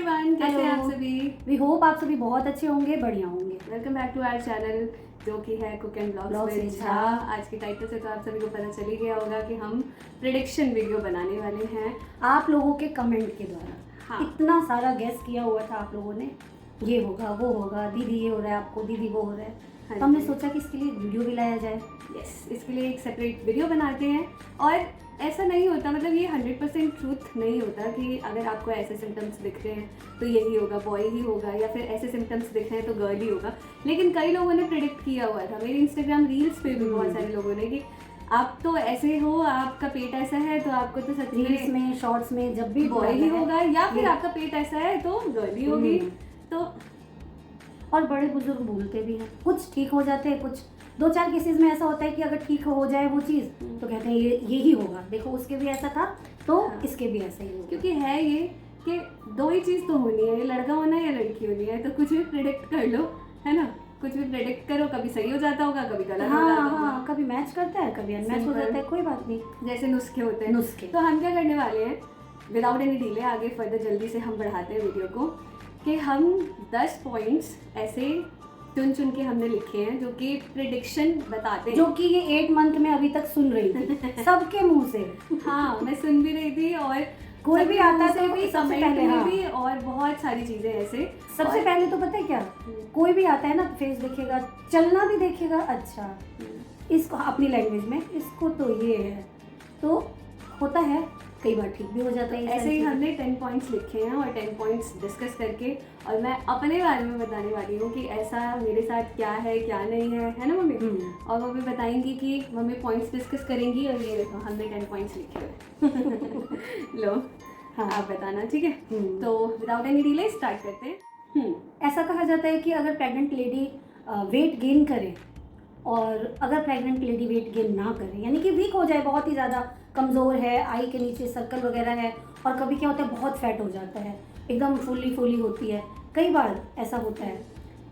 Everyone, कैसे हैं आप सभी? वी होप आप सभी बहुत अच्छे होंगे, बढ़िया होंगे। Welcome back to our channel जो कि है cook and blogs with Jha. आज की टाइटल से तो आप सभी को पता चल ही गया होगा कि हम प्रेडिक्शन वीडियो बनाने वाले हैं आप लोगों के कमेंट के द्वारा। हाँ। इतना सारा गेस किया हुआ था आप लोगों ने, ये होगा वो होगा, दीदी ये हो रहा है आपको, दीदी वो हो रहा है। हाँ तो हमने जी। सोचा कि इसके लिए वीडियो भी लाया जाए। यस, इसके लिए एक सेपरेट वीडियो बनाते हैं। और ऐसा नहीं होता, मतलब ये 100% ट्रूथ नहीं होता कि अगर आपको ऐसे सिम्टम्स दिख रहे हैं तो यही होगा, बॉय ही होगा, या फिर ऐसे सिम्टम्स दिख रहे हैं तो गर्ल ही होगा। लेकिन कई लोगों ने प्रिडिक्ट किया हुआ था, मेरे इंस्टाग्राम रील्स पे भी बहुत सारे लोगों ने, कि आप तो ऐसे हो, आपका पेट ऐसा है तो आपको तो सच रील्स में, शॉर्ट्स में जब भी बॉय ही होगा, या फिर आपका पेट ऐसा है तो गर्ल ही होगी। तो और बड़े बुजुर्ग बोलते भी हैं, कुछ ठीक हो जाते हैं, कुछ 2-4 केसेस में ऐसा होता है कि अगर ठीक हो जाए वो चीज़ तो कहते हैं ये यही होगा, देखो उसके भी ऐसा था तो इसके भी ऐसा ही होगा। क्योंकि है ये कि दो ही चीज़ तो होनी है, ये लड़का होना है या लड़की होनी है। तो कुछ भी प्रेडिक्ट कर लो, है ना, कुछ भी प्रेडिक्ट करो, कभी सही हो जाता होगा, कभी गलत हो जाता होगा। हाँ, कभी मैच करता है, कभी अनमैच हो जाता है, कोई बात नहीं, जैसे नुस्खे होते हैं। नुस्खे। तो हम क्या करने वाले हैं, विदाउट एनी डिले आगे फर्दर जल्दी से हम बढ़ाते हैं वीडियो को, कि हम 10 पॉइंट्स ऐसे चुन चुन के हमने लिखे हैं जो कि प्रिडिक्शन बताते हैं, जो कि ये 8 मंथ में अभी तक सुन रही थी सबके मुंह से। हाँ, मैं सुन भी रही थी, और कोई भी आता से तो भी, सबसे कमेंट पहले, में हाँ। भी, और बहुत सारी चीज़ें ऐसे। सबसे पहले तो पता है क्या, कोई भी आता है ना फेस देखेगा, चलना भी देखेगा, अच्छा इसको अपनी लैंग्वेज में इसको तो ये है, तो होता है, कई बार ठीक भी हो जाता है। ऐसे ही हमने 10 पॉइंट्स लिखे हैं और 10 पॉइंट्स डिस्कस करके, और मैं अपने बारे में बताने वाली हूँ कि ऐसा मेरे साथ क्या है क्या नहीं है ना मम्मी। और मम्मी बताएंगी कि मम्मी पॉइंट्स डिस्कस करेंगी, और ये देखो हमने 10 पॉइंट्स लिखे हुए। लो, हाँ, आप बताना, ठीक है? तो विदाउट एनी डिले स्टार्ट करते हैं। ऐसा कहा जाता है कि अगर प्रेग्नेंट लेडी वेट गेन करे, और अगर प्रेग्नेंट लेडी वेट गेन ना करे, यानी कि वीक हो जाए, बहुत ही ज़्यादा कमज़ोर है, आई के नीचे सर्कल वगैरह है, और कभी क्या होता है बहुत फैट हो जाता है, एकदम फुली होती है, कई बार ऐसा होता है।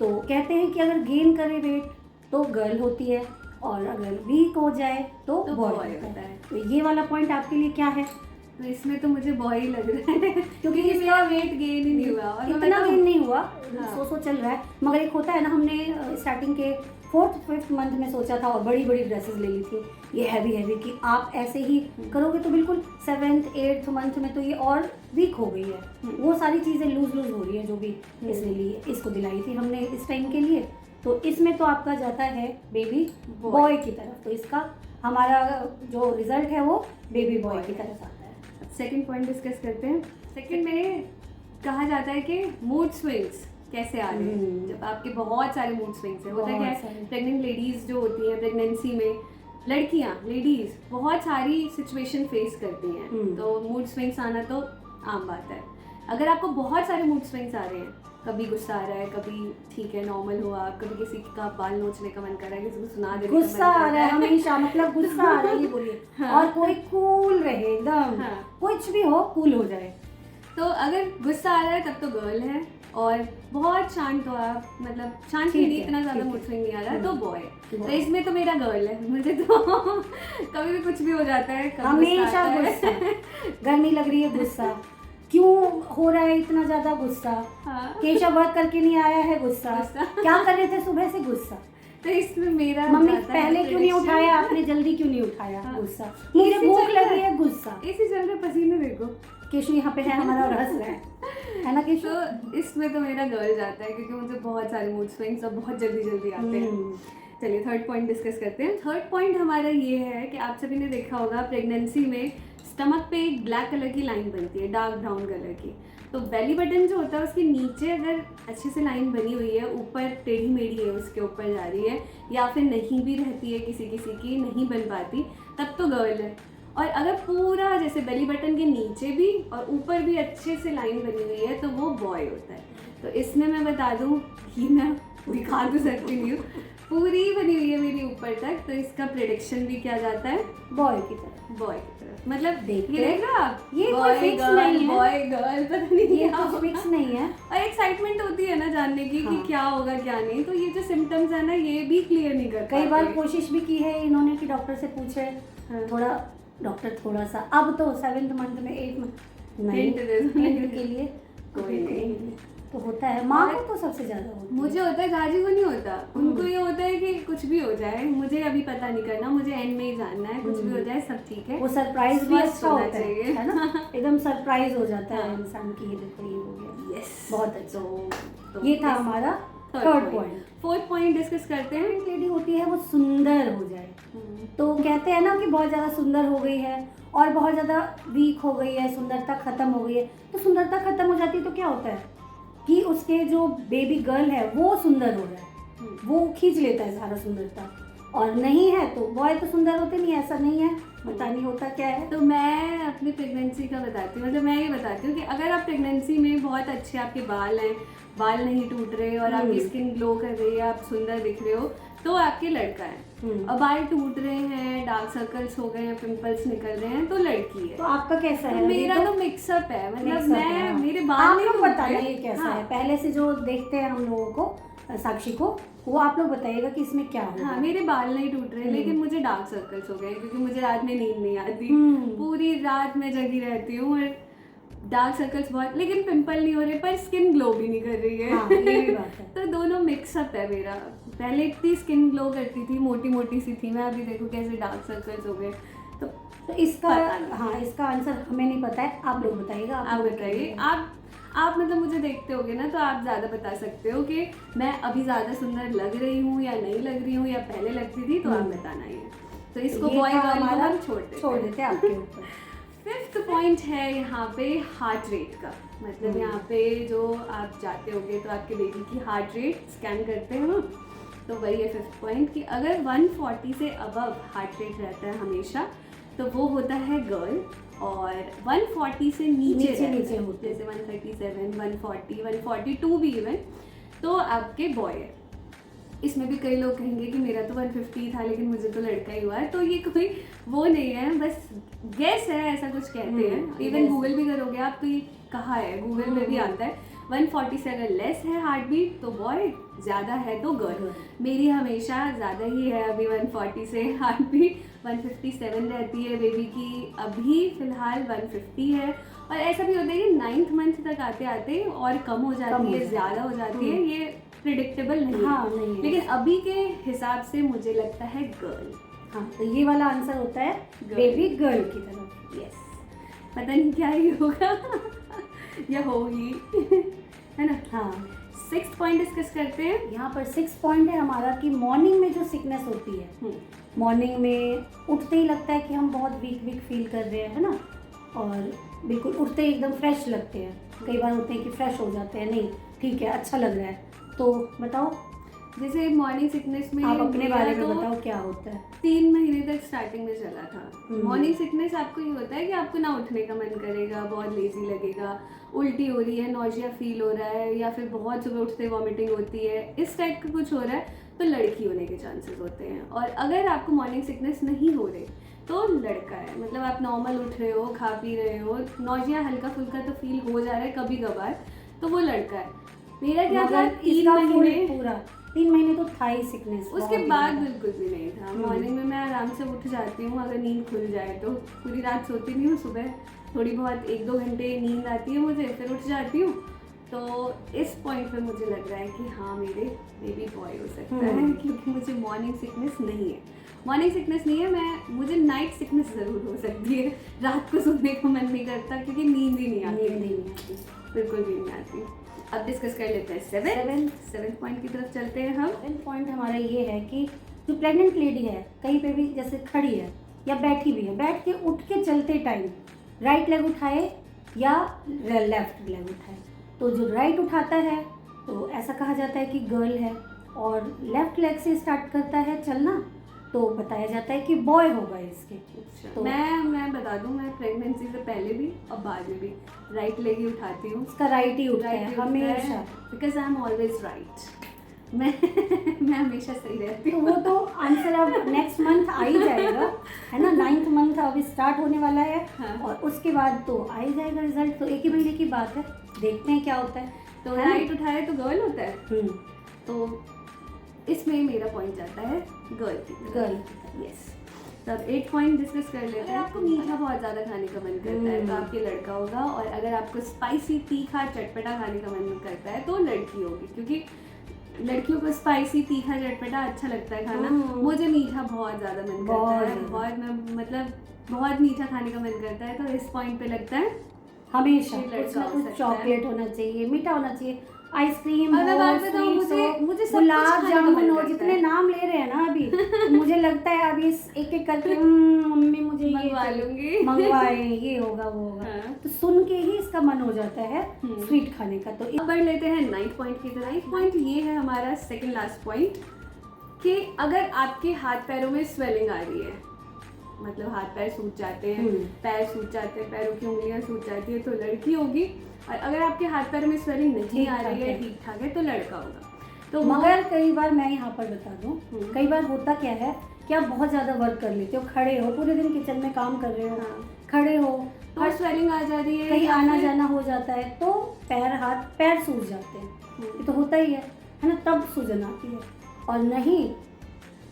तो कहते हैं कि अगर गेन करे वेट तो गर्ल होती है, और अगर वीक हो जाए तो बॉय होता है। तो ये वाला पॉइंट आपके लिए क्या है? तो इसमें तो मुझे बॉय ही लग रहा है, क्योंकि इसका वेट गेन ही नहीं हुआ, और इतना गेन नहीं हुआ, हाँ। सो चल रहा है। मगर एक होता है ना, हमने स्टार्टिंग के 4th-5th मंथ में सोचा था और बड़ी ड्रेसेस ले ली थी, ये हैवी कि आप ऐसे ही करोगे तो बिल्कुल 7th-8th मंथ में तो ये और वीक हो गई है। वो सारी चीज़ें लूज हो रही है जो भी इसने ली, इसको दिलाई थी हमने इस टाइम के लिए। तो इसमें तो आपका जाता है बेबी बॉय की तरफ, तो इसका हमारा जो रिजल्ट है वो बेबी बॉय की तरफ आता है। सेकंड पॉइंट डिस्कस करते हैं। सेकंड में कहा जाता है कि मूड स्विंग्स कैसे आ रहे हैं, जब आपके बहुत सारे मूड स्विंग्स हैं। होता क्या है, प्रेग्नेंट लेडीज़ जो होती हैं, प्रेगनेंसी में लड़कियां, लेडीज़ बहुत सारी सिचुएशन फेस करती हैं, तो मूड स्विंग्स आना तो आम बात है। अगर आपको बहुत सारे मूड स्विंग्स आ रहे हैं, कभी गुस्सा आ रहा है, कभी ठीक है नॉर्मल हुआ, कभी किसी का बाल नोचने का मन कर रहा है, किसी को सुना देने का मन गुस्सा कर आ रहा है हमेशा, मतलब गुस्सा आ रहा है ये बोलिए, और कोई कूल रहे एकदम, कुछ भी हो कूल हो जाए। तो अगर गुस्सा आ रहा है तब तो गर्ल है, और बहुत शांत हो आप, मतलब शांत ही नहीं, इतना ज़्यादा मूड स्विंग नहीं आ रहा तो बॉय। तो इसमें तो मेरा गर्ल है, मुझे तो कभी भी कुछ भी हो जाता है, हमेशा गुस्सा। गर्मी लग रही है गुस्सा, क्यों हो रहा है इतना ज्यादा गुस्सा, केशव वर्क करके नहीं आया है गुस्सा, क्या कर रहे थे सुबह से गुस्सा। तो इसमें मेरा मम्मी पहले क्यों नहीं उठाया आपने, जल्दी क्यों नहीं उठाया, गुस्सा। मुझे भूख लग रही है, गुस्सा। इसी चल रहे पसीने देखो, केशव यहाँ पे है हमारा और हंस रहा है ना केशव। तो इसमें तो मेरा गर्ल जाता है, क्योंकि मुझे बहुत सारे मूड स्विंग्स और बहुत जल्दी आते हैं। चलिए थर्ड पॉइंट डिस्कस करते हैं। थर्ड पॉइंट हमारा ये है कि आप सभी ने देखा होगा प्रेगनेंसी में स्टमक पे एक ब्लैक कलर की लाइन बनती है, डार्क ब्राउन कलर की। तो बेली बटन जो होता है उसके नीचे अगर अच्छे से लाइन बनी हुई है, ऊपर टेढ़ी मेढ़ी है, उसके ऊपर जा रही है, या फिर नहीं भी रहती है, किसी की नहीं बन पाती, तब तो गर्ल है। और अगर पूरा जैसे बेली बटन के नीचे भी और ऊपर भी अच्छे से लाइन बनी हुई है तो वो बॉय होता है। तो इसमें मैं बता दूं कि मैं दिखा तो सकती नहीं हूँ, पूरी बनी हुई है मेरी ऊपर तक, तो इसका प्रेडिक्शन भी क्या जाता है, बॉय की तरफ। बॉय की तरफ, मतलब देखते ये देख रहा आप, ये कोई फिक्स नहीं है, बॉय गर्ल पता नहीं, ये कुछ फिक्स नहीं है। और एक्साइटमेंट होती है ना जानने की कि क्या होगा क्या नहीं, तो ये जो सिम्टम्स है ना ये भी क्लियर नहीं कर पाते। कई बार कोशिश भी की है इन्होंने कि डॉक्टर से पूछे, थोड़ा सा, अब तो 7th मंथ में 8th मंथ नहीं, हिंट के लिए कोई नहीं। तो होता है, माँ को तो सबसे ज्यादा होता है। मुझे होता है, गाजी को नहीं होता। उनको ये होता है कि कुछ भी हो जाए, मुझे अभी पता नहीं करना, मुझे एंड में ही जानना है, कुछ भी हो जाए सब ठीक है। वो सरप्राइज भी स्वस्थ अच्छा होना होता चाहिए। है ना, एकदम सरप्राइज हो जाता है हाँ। इंसान की, ये देखो ये हो गया। यस, बहुत अच्छा। तो ये था हमारा third point. Fourth point discuss करते हैं। लेडी होती है वो सुंदर हो जाए, तो कहते हैं ना कि बहुत ज़्यादा सुंदर हो गई है और बहुत ज़्यादा वीक हो गई है, सुंदरता खत्म हो गई है। तो सुंदरता खत्म हो जाती है तो क्या होता है कि उसके जो बेबी गर्ल है वो सुंदर हो रहा है, वो खींच लेता है सारा सुंदरता, और नहीं है तो बॉय तो सुंदर होते नहीं, ऐसा नहीं है, पता नहीं होता क्या है। तो मैं अपनी प्रेगनेंसी का बताती हूँ, मतलब मैं ये बताती हूँ कि अगर आप प्रेगनेंसी में बहुत अच्छे आपके बाल हैं, बाल नहीं टूट रहे और आपकी स्किन ग्लो कर रही है, आप सुंदर दिख रहे हो, तो आपके लड़का है। और बाल टूट रहे हैं, डार्क सर्कल्स हो गए हैं, पिंपल्स निकल रहे हैं, तो लड़की है। तो आपका कैसा है? मेरा तो मिक्सअप है, मतलब मैं मेरे बाल आप नहीं लोग टूट रहे। बताइए कैसा है, पहले से जो देखते हैं हम लोगों को, साक्षी को, वो आप लोग बताइएगा कि इसमें क्या हो। हाँ, मेरे बाल नहीं टूट रहे, लेकिन मुझे डार्क सर्कल्स हो गए क्योंकि मुझे रात में नींद नहीं आती, पूरी रात में जगी रहती हूँ और डार्क सर्कल्स बहुत, लेकिन पिंपल नहीं हो रहे, पर स्किन ग्लो भी नहीं कर रही है। हाँ, ये भी बात है। तो दोनों मिक्सअप है मेरा। पहले इतनी स्किन ग्लो करती थी, मोटी मोटी सी थी मैं, अभी देखो कैसे डार्क सर्कल्स हो गए। तो इसका, हाँ, इसका आंसर हमें नहीं पता है, आप लोग बताइएगा। आप बताइए, आप मतलब मुझे देखते होगे ना, तो आप ज़्यादा बता सकते हो कि मैं अभी ज़्यादा सुंदर लग रही हूँ या नहीं लग रही हूँ, या पहले लगती थी, तो आप बताना ही है। तो इसको बॉय गर्ल को हम छोड़ देते हैं आपके ऊपर। फिफ्थ पॉइंट है यहाँ पे हार्ट रेट का, मतलब यहाँ पे जो आप जाते होगे तो आपके बेबी की हार्ट रेट स्कैन करते हैं हम, तो वही है फिफ्थ पॉइंट कि अगर 140 से अबव हार्ट रेट रहता है हमेशा, तो वो होता है गर्ल, और 140 से नीचे नीचे होते हैं, जैसे 137, 140, 142 भी इवन, तो आपके बॉय है। इसमें भी कई लोग कहेंगे कि मेरा तो 150 था लेकिन मुझे तो लड़का ही हुआ है, तो ये कोई वो नहीं है, बस गेस है, ऐसा कुछ कहते हैं। इवन गूगल भी करोगे आप तो ये कहा है, गूगल में भी आता है 140 से अगर लेस है हार्ट बीट तो बॉय, ज़्यादा है तो गर्ल। मेरी हमेशा ज़्यादा ही है, अभी 140 से हार्ट बीट 157 रहती है बेबी की, अभी फ़िलहाल 150 है। और ऐसा भी होता है कि 9th मंथ तक आते आते और कम हो जाती है, ज़्यादा हो जाती है, ये प्रिडिक्टेबल नहीं है, लेकिन अभी के हिसाब से मुझे लगता है गर्ल। हाँ, तो ये वाला आंसर होता है बेबी गर्ल की तरफ। यस, पता नहीं क्या ही होगा या होगी है ना। हाँ, 6th पॉइंट डिस्कस करते हैं। यहाँ पर 6 पॉइंट है हमारा कि मॉर्निंग में जो सिकनेस होती है, मॉर्निंग में उठते ही लगता है कि हम बहुत वीक फील कर रहे हैं, है ना, और बिल्कुल उठते ही एकदम फ्रेश लगते हैं। कई बार होते हैं कि फ्रेश हो जाते हैं, नहीं ठीक है, अच्छा लग रहा है। तो बताओ, जैसे मॉर्निंग सिकनेस में आप अपने बारे में बताओ क्या होता है। 3 महीने तक स्टार्टिंग में चला था। मॉर्निंग सिकनेस आपको ये होता है कि आपको ना उठने का मन करेगा, बहुत लेजी लगेगा, उल्टी हो रही है, नॉजिया फील हो रहा है, या फिर बहुत सुबह उठते वॉमिटिंग होती है, इस टाइप का कुछ हो रहा है, तो लड़की होने के चांसेस होते हैं। और अगर आपको मॉर्निंग सिकनेस नहीं हो रही तो लड़का है, मतलब आप नॉर्मल उठ रहे हो, खा पी रहे हो, नॉजिया हल्का फुल्का तो फील हो जा रहा है कभी कभार, तो वो लड़का है। मेरा क्या था, 3 महीने पूरा 3 महीने तो था ही सिकनेस, उसके बाद बिल्कुल भी नहीं था। मॉर्निंग में मैं आराम से उठ जाती हूँ, अगर नींद खुल जाए तो, पूरी रात सोती नहीं हूँ, सुबह थोड़ी बहुत 1-2 घंटे नींद आती है मुझे, फिर उठ जाती हूँ। तो इस पॉइंट पे मुझे लग रहा है कि हाँ, मेरे बेबी बॉय हो सकता है, क्योंकि मुझे मॉर्निंग सिकनेस नहीं है। मॉर्निंग सिकनेस नहीं है, मुझे नाइट सिकनेस ज़रूर हो सकती है, रात को सोने का मन नहीं करता क्योंकि नींद ही नहीं आती, बिल्कुल भी नहीं आती। अब डिस्कस कर लेते हैं 7th पॉइंट की तरफ चलते हैं हम। 7th पॉइंट हमारा ये है कि जो प्रेग्नेंट लेडी है, कहीं पे भी जैसे खड़ी है या बैठी भी है, बैठ के उठ के चलते टाइम राइट लेग उठाए या लेफ्ट लेग उठाए, तो जो राइट उठाता है तो ऐसा कहा जाता है कि गर्ल है, और लेफ्ट लेग से स्टार्ट करता है चलना तो बताया जाता है कि बॉय होगा इसके। तो मैं बता दूं, मैं प्रेगनेंसी से पहले भी और बाद में भी राइट लेग ही उठाती हूँ। इसका राइट ही उठता है हमेशा, because I am always right. मैं हमेशा सही रहती हूँ। वो तो आंसर अब नेक्स्ट मंथ आ ही जाएगा, है ना, 9th मंथ अभी स्टार्ट होने वाला है। हाँ। और उसके बाद तो आ ही जाएगा रिजल्ट, तो 1 ही महीने की बात है, देखते हैं क्या होता है। तो राइट उठाए तो गर्ल होता है, तो इसमें मेरा पॉइंट जाता है गर्ल की। Girl, yes. तो अब 8 पॉइंट डिस्कस कर लेते हैं। आपको मीठा बहुत ज़्यादा खाने का मन करता है तो आपके लड़का होगा, और अगर आपको स्पाइसी तीखा चटपटा खाने का मन करता है तो लड़की होगी, क्योंकि लड़कियों को स्पाइसी तीखा चटपटा अच्छा लगता है खाना। मुझे मीठा बहुत ज़्यादा मन करता है, बहुत मैं मतलब बहुत मीठा खाने का मन करता है, तो इस पॉइंट पे लगता है हमेशा कुछ ना कुछ चॉकलेट होना चाहिए, मीठा होना चाहिए, आइसक्रीम और मैं बात बताऊं, मुझे सब गुलाब कुछ खाने का मन जामुन हो, करता जितने है। नाम ले रहे हैं ना अभी तो मुझे लगता है अभी एक एक करके मम्मी मुझे ये मंगवा लूंगी, मंगवाए, ये होगा वो होगा। हाँ। तो सुन के ही इसका मन हो जाता है स्वीट खाने का। तो अब बढ़ लेते हैं 9 पॉइंट की तरफ। 9 पॉइंट ये है हमारा सेकंड लास्ट पॉइंट, कि अगर आपके हाथ पैरों में स्वेलिंग आ रही है, मतलब हाथ पैर सूज जाते हैं, पैर सूज जाते हैं, पैरों की उंगलियां सूज जाती है, तो लड़की होगी। और अगर आपके हाथ पैर में स्वेलिंग नहीं आ रही है, ठीक ठाक है, तो लड़का होगा। तो मगर कई बार मैं यहाँ पर बता दूं, कई बार होता क्या है कि आप बहुत ज़्यादा वर्क कर लेते हो, खड़े हो पूरे दिन किचन में काम कर रहे हो, खड़े हो तो स्वेलिंग आ जा रही है, कहीं आना जाना हो जाता है तो पैर सूज जाते हैं। ये तो होता ही है ना, तब सूजन आती है। और नहीं,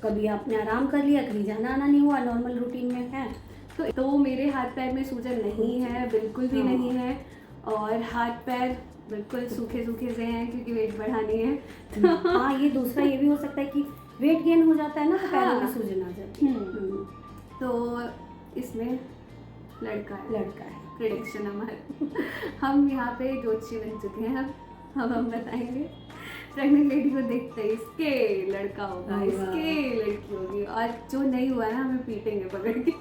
कभी आपने आराम कर लिया, कहीं जाना आना नहीं हुआ, नॉर्मल रूटीन में है, तो मेरे हाथ पैर में सूजन नहीं है, बिल्कुल भी नहीं है, और हाथ पैर बिल्कुल सूखे सूखे से हैं क्योंकि वेट बढ़ानी है। हाँ, ये दूसरा ये भी हो सकता है कि वेट गेन हो जाता है ना, तो पैरों में सूजन आ जाती है। तो इसमें लड़का है प्रेडिक्शन हमारा। हम यहाँ पे ज्योतिषी बन चुके हैं। हम बताएंगे प्रेग्नेंट लेडी को देखते ही इसके लड़का होगा, इसके लड़की होगी, और जो नहीं हुआ ना हमें पीटेंगे पकड़ के।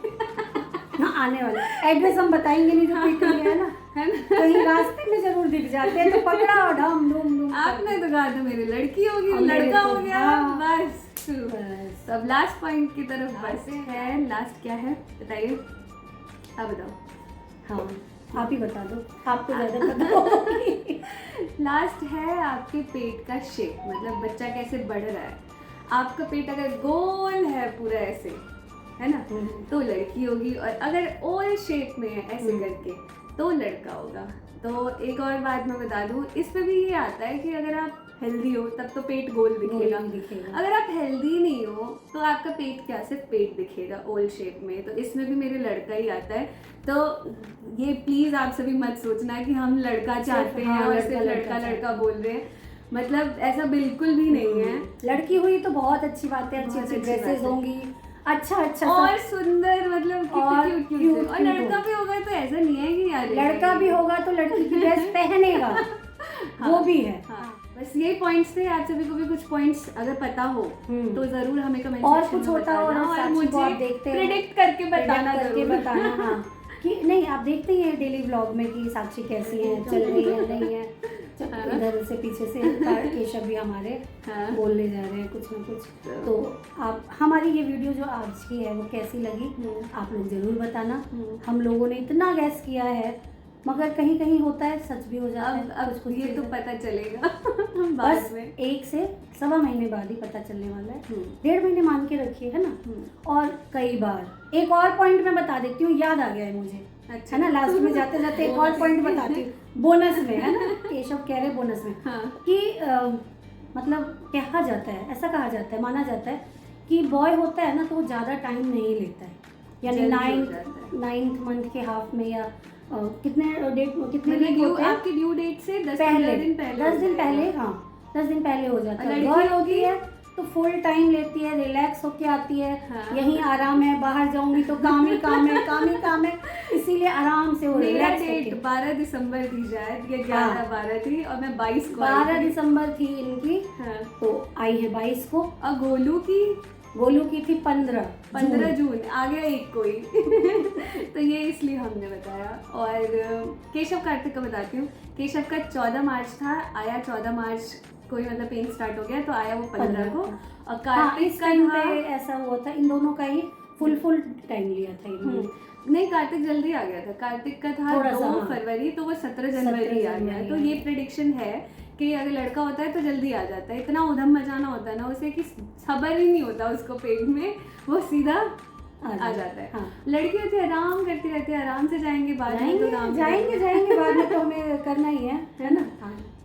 हाँ, आने वाला एड्रेस हम बताएंगे नहीं, जो पीटेंगे है ना, कहीं रास्ते में जरूर दिख जाते हैं तो पकड़ा और डम डूम डूम। आपने तो कहा था मेरी लड़की होगी, लड़का हो गया, बस। अब लास्ट पॉइंट की तरफ बढ़ते हैं। लास्ट क्या है बताइए, आप बताओ। हाँ, आप ही बता दो, आपको ज़्यादा पता होगी। लास्ट है आपके पेट का शेप, मतलब बच्चा कैसे बढ़ रहा है। आपका पेट अगर गोल है पूरा ऐसे, है ना, तो लड़की होगी, और अगर ओवल शेप में है ऐसे करके तो लड़का होगा। तो एक और बात मैं बता दूं, इसमें भी ये आता है कि अगर आप हेल्दी हो तब तो पेट गोल दिखेगा, अगर आप हेल्दी नहीं हो तो आपका पेट क्या, सिर्फ पेट दिखेगा ओवल शेप में। तो इसमें भी मेरे लड़का ही आता है। तो ये प्लीज़ आप सभी मत सोचना कि हम लड़का चाहते हैं और सिर्फ लड़का बोल रहे हैं, मतलब ऐसा बिल्कुल भी नहीं है। लड़की हुई तो बहुत अच्छी बात है, अच्छी अच्छी ड्रेसेस होंगी, अच्छा और सुंदर, मतलब क्यूट। और लड़का भी होगा तो ऐसा नहीं है कि यार लड़का भी होगा तो लड़की की ड्रेस पहनेगा। वो भी है। बस ये पॉइंट्स थे। आप सभी को भी कुछ पॉइंट्स अगर पता हो तो जरूर हमें कमेंट और सेक्शन कुछ में होता हो और मुझे देखते प्रेडिक्ट करके बताना हाँ कि नहीं, आप देखते ही हैं डेली व्लॉग में कि साक्षी कैसी है, चल रही है नहीं है। इधर से पीछे से केशव भी हमारे बोलने जा रहे हैं कुछ ना कुछ। तो आप हमारी ये वीडियो जो आज की है वो कैसी लगी आप लोग जरूर बताना। हम लोगों ने इतना गैस किया है मगर कहीं कहीं होता है सच भी हो जाता है। अब ये तो पता चलेगा बस 1 से सवा महीने बाद ही पता चलने वाला है। 1.5 महीने मान के रखिए, है ना। और कई बार एक और पॉइंट मैं बता देती हूँ, याद आ गया है मुझे, अच्छा है ना। लास्ट में जाते जाते एक और पॉइंट बताती हूँ, बोनस में, है ना। केशव कह रहे बोनस में कि मतलब कहा जाता है, ऐसा कहा जाता है, माना जाता है कि बॉय होता है ना तो वो ज़्यादा टाइम नहीं लेता है, यानी 9th मंथ के हाफ में या कितने वीक होते हैं आपकी ड्यू डेट से 10 दिन पहले हाँ 10 दिन पहले हो जाता है। गर्ल होती है तो फुल टाइम लेती है, रिलैक्स होके आती है। यहीं आराम है, बाहर जाऊंगी तो काम ही काम है, इसीलिए आराम से वो रिलैक्स होके। 12 दिसंबर थी शायद, या 11-12 थी और मैं 22 को 12 दिसंबर थी इनकी, तो आई है 22 को। और गोलू की थी 15 जून, आ गया एक कोई तो ये इसलिए हमने बताया। और केशव कार्तिक का बताती हूँ। केशव का 14 मार्च था, आया 14 मार्च कोई, मतलब पेन स्टार्ट हो गया तो आया वो 15 को। और कार्तिक का पे ऐसा हुआ था, इन दोनों का ही फुल टाइम लिया था इन्होंने। नहीं, कार्तिक जल्दी आ गया था। कार्तिक का था 2 फरवरी, तो वो 17 जनवरी आ गया। तो ये प्रेडिक्शन है कि अगर लड़का होता है तो जल्दी आ जाता है। इतना उधम मचाना होता है ना उसे कि सबर ही नहीं होता उसको पेट में, वो सीधा आ जाता है। लड़की होती है, आराम करती रहती है, आराम से जाएंगे बाद में, तो जाएंगे बाद में तो हमें करना ही है ना।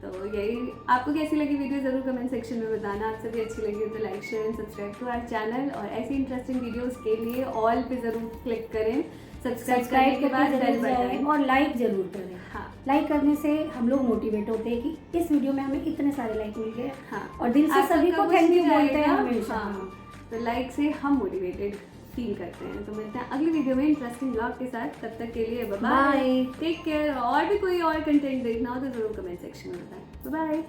तो यही, आपको कैसी लगी वीडियो ज़रूर कमेंट सेक्शन में बताना। आप सभी अच्छी लगी हो तो like share and subscribe to our channel, और ऐसी इंटरेस्टिंग वीडियोस के लिए ऑल पे ज़रूर क्लिक करें। सब्सक्राइब करने के बाद बेल बटन और लाइक जरूर करें। हाँ, लाइक करने से हम लोग मोटिवेट होते हैं कि इस वीडियो में हमें इतने सारे लाइक मिल गए। हाँ, और दिल से आप सभी सबका को कुछ थैंक यू नहीं बोलते हैं जाएगा। हमेशा। हाँ, तो लाइक से हम मोटिवेटेड फील करते हैं। तो मिलते हैं अगली वीडियो में इंटरेस्टिंग ब्लॉग के साथ। तब तक के लिए बाय, बाय, टेक केयर। और भी कोई और कंटेंट देखना हो तो जरूर कमेंट सेक्शन में बताएं। बाय।